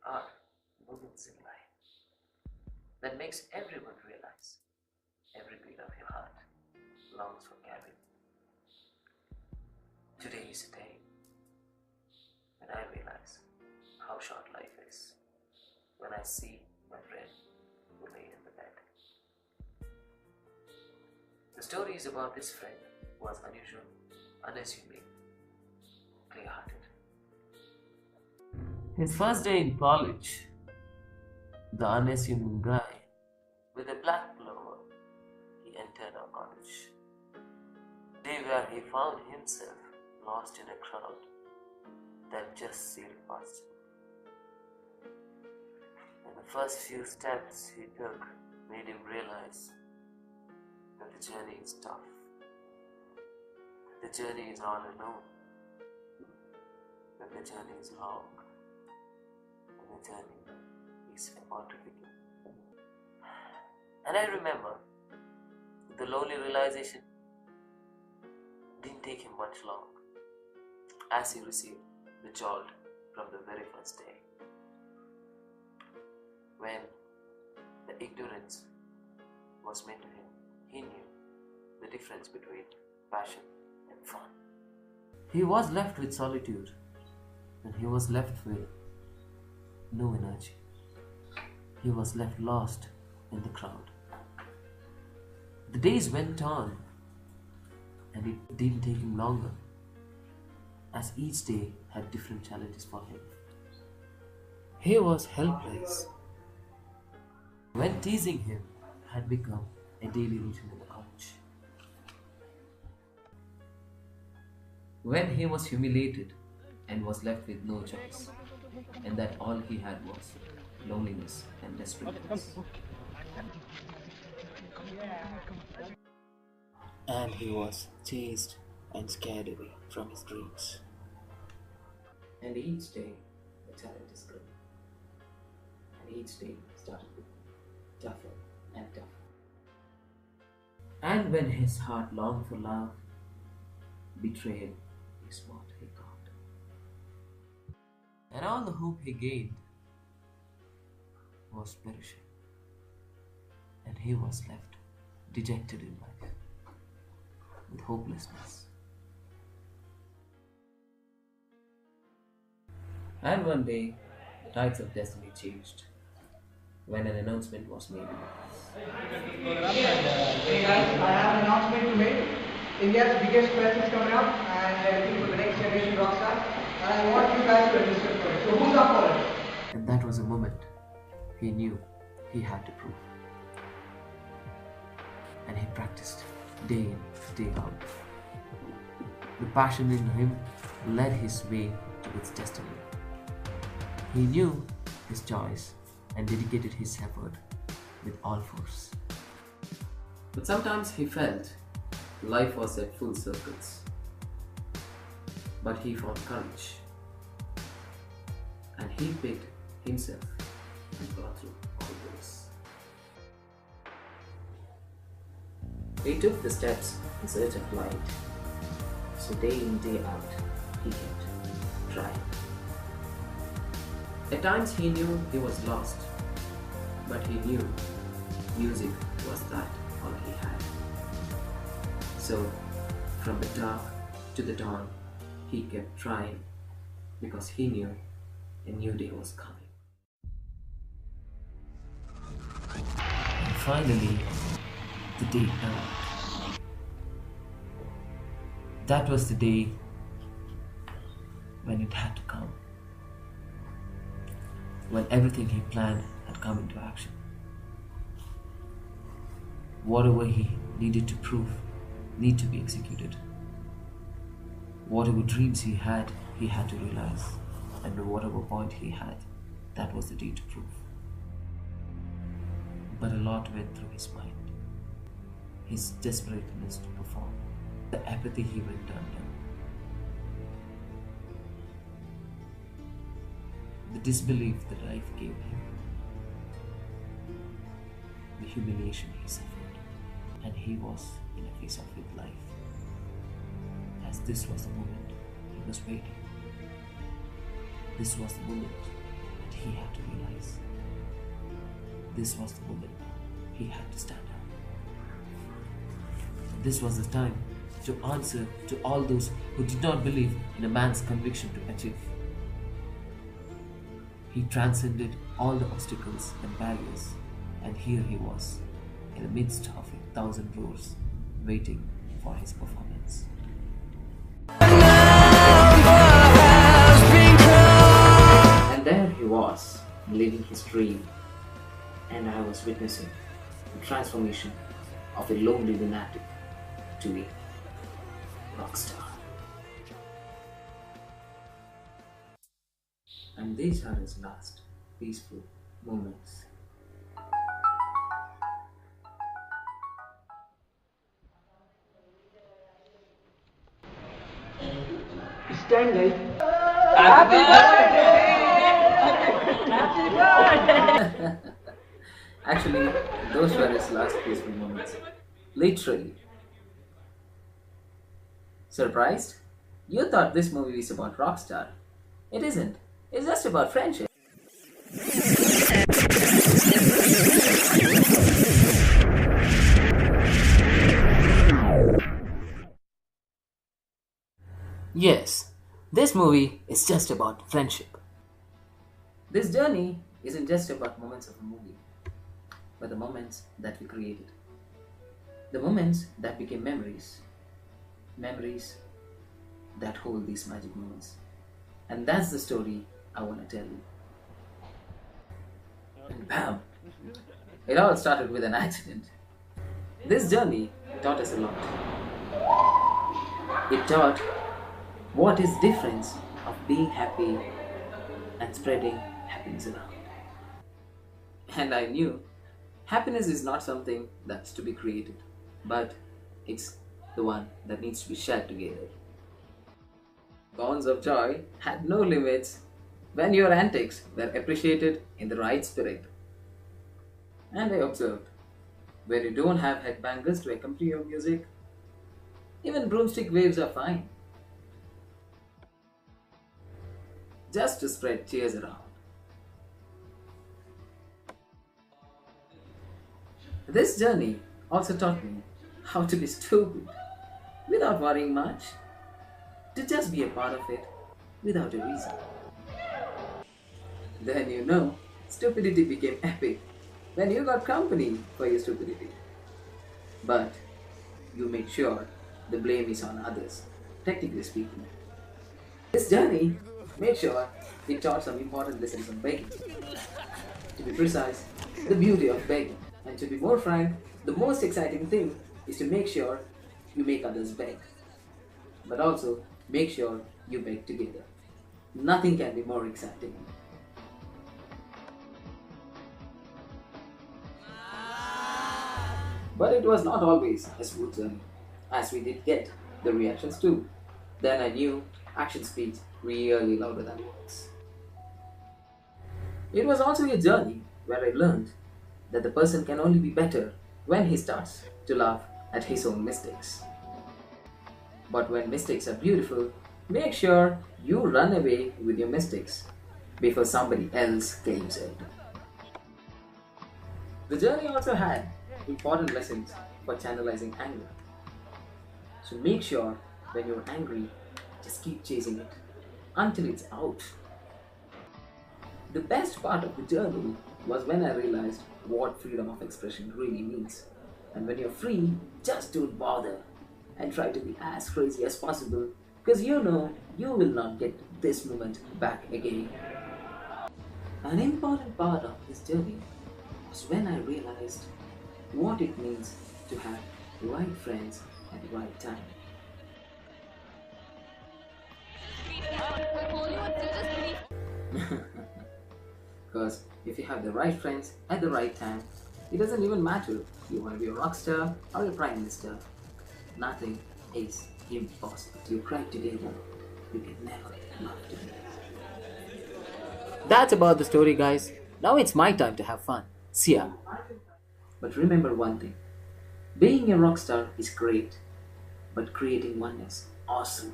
are moments in life that makes everyone realize every beat of your heart longs for carrying. Today is a day when I realize how short life is, when I see my friend who lay in the bed. The story is about this friend who was unusual, unassuming, clear-hearted. His first day in college, the unassuming guy with a black pullover, he entered our college. Day where he found himself lost in a crowd that just sailed past him. And the first few steps he took made him realize that the journey is tough. The journey is all alone. That the journey is long. And the journey is about to begin. And I remember the lonely realization didn't take him much long as he received the jolt from the very first day. When the ignorance was met to him, he knew the difference between passion and fun. He was left with solitude, and he was left with no energy. He was left lost in the crowd. The days went on, and it didn't take him longer, as each day had different challenges for him. He was helpless when teasing him had become a daily routine in the college. When he was humiliated and was left with no choice, and that all he had was loneliness and desperateness. And he was chased and scared away from his dreams. And each day the challenges grew. And each day started to be tougher and tougher. And when his heart longed for love, betrayal is what he got. And all the hope he gained was perishing. And he was left dejected in life, with hopelessness. And one day, the tides of destiny changed when an announcement was made. Hey guys, I have an announcement to make. India's biggest press is coming up and looking for the next generation Rockstar. And I want you guys to register for it. So who's up for it? And that was a moment he knew he had to prove. And he practiced day in, day out. The passion in him led his way to its destiny. He knew his choice and dedicated his effort with all force. But sometimes he felt life was at full circles. But he found courage. And he picked himself and got through all this. He took the steps in search of light. So day in, day out, he kept trying. At times he knew he was lost, but he knew music was that all he had. So from the dark to the dawn, he kept trying because he knew a new day was coming. And finally, the day dawned. That was the day when it had to come. When everything he planned had come into action. Whatever he needed to prove need to be executed. Whatever dreams he had to realize. And whatever point he had, that was the day to prove. But a lot went through his mind. His desperateness to perform. The apathy he went undone. The disbelief that life gave him. The humiliation he suffered. And he was in a phase of his life. As this was the moment he was waiting. This was the moment that he had to this was the moment he had to stand up. This was the time to answer to all those who did not believe in a man's conviction to achieve. He transcended all the obstacles and barriers, and here he was, in the midst of 1,000 roars, waiting for his performance. And there he was, living his dream, and I was witnessing the transformation of a lonely lunatic to a rockstar. And these are his last peaceful moments. Stand guys. Actually, those were his last peaceful moments. Literally. Surprised? You thought this movie is about Rockstar. It isn't. It's just about friendship. Yes, this movie is just about friendship. This journey isn't just about moments of a movie, but the moments that we created. The moments that became memories. Memories that hold these magic moments. And that's the story I want to tell you. And bam! It all started with an accident. This journey taught us a lot. It taught what is difference of being happy and spreading happiness around. And I knew happiness is not something that's to be created, but it's the one that needs to be shared together. Bonds of joy had no limits when your antics were appreciated in the right spirit. And I observed, where you don't have headbangers to accompany your music, even broomstick waves are fine. Just to spread cheers around. This journey also taught me how to be stupid without worrying much, to just be a part of it without a reason. Then you know, stupidity became epic when you got company for your stupidity. But you made sure the blame is on others, technically speaking. This journey made sure it taught some important lessons on begging. To be precise, the beauty of begging. And to be more frank, the most exciting thing is to make sure you make others beg. But also, make sure you beg together. Nothing can be more exciting. But it was not always a smooth journey, as we did get the reactions too. Then I knew action speaks really louder than words. It was also a journey where I learned that the person can only be better when he starts to laugh at his own mistakes. But when mistakes are beautiful, make sure you run away with your mistakes before somebody else claims it. The journey also had important lessons for channelizing anger. So make sure when you're angry, just keep chasing it until it's out. The best part of the journey was when I realized what freedom of expression really means. And when you're free, just don't bother and try to be as crazy as possible, because you know you will not get this moment back again. An important part of this journey was when I realized what it means to have the right friends at the right time. Because if you have the right friends at the right time, it doesn't even matter if you want to be a rock star or a prime minister. Nothing is impossible. You cry together, you can never laugh together. That's about the story, guys. Now it's my time to have fun. See ya. But remember one thing. Being a rock star is great, but creating one is awesome.